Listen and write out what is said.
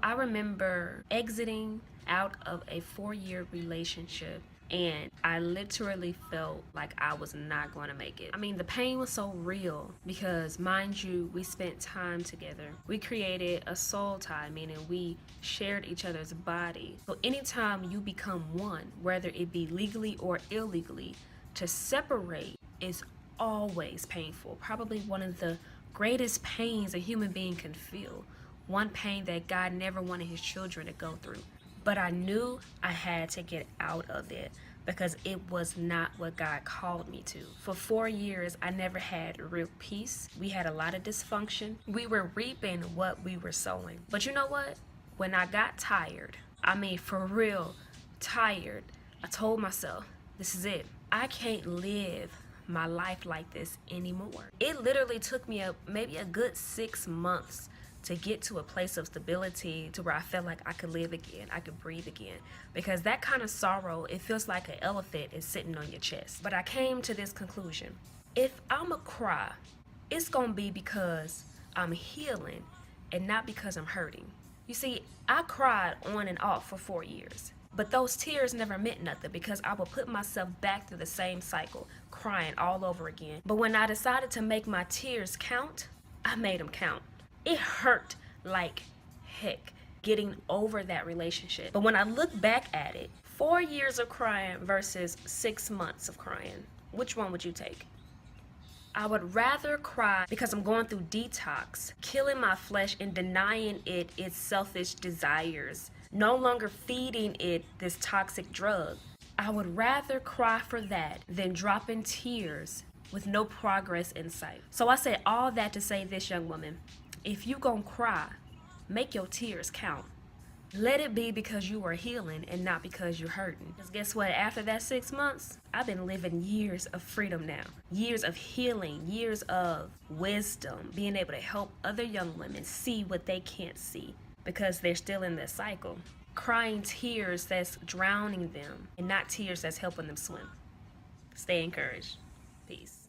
I remember exiting out of a 4-year relationship, and I literally felt like I was not going to make it. I mean, the pain was so real because, mind you, we spent time together. We created a soul tie, meaning we shared each other's body. So anytime you become one, whether it be legally or illegally, to separate is always painful. Probably one of the greatest pains a human being can feel. One pain that God never wanted his children to go through. But I knew I had to get out of it because it was not what God called me to. For 4 years, I never had real peace. We had a lot of dysfunction. We were reaping what we were sowing. But you know what? When I got tired, I mean for real tired, I told myself, this is it. I can't live my life like this anymore. It literally took me maybe a good 6 months to get to a place of stability to where I felt like I could live again, I could breathe again. Because that kind of sorrow, it feels like an elephant is sitting on your chest. But I came to this conclusion. If I'ma cry, it's gonna be because I'm healing and not because I'm hurting. You see, I cried on and off for 4 years. But those tears never meant nothing because I would put myself back through the same cycle, crying all over again. But when I decided to make my tears count, I made them count. It hurt like heck getting over that relationship. But when I look back at it, 4 years of crying versus 6 months of crying, which one would you take? I would rather cry because I'm going through detox, killing my flesh and denying it its selfish desires, no longer feeding it this toxic drug. I would rather cry for that than drop in tears with no progress in sight. So I say all that to say this, young woman. If you gon' cry, make your tears count. Let it be because you are healing and not because you're hurting. Because guess what? After that 6 months, I've been living years of freedom now. Years of healing, years of wisdom, being able to help other young women see what they can't see because they're still in this cycle. Crying tears that's drowning them and not tears that's helping them swim. Stay encouraged. Peace.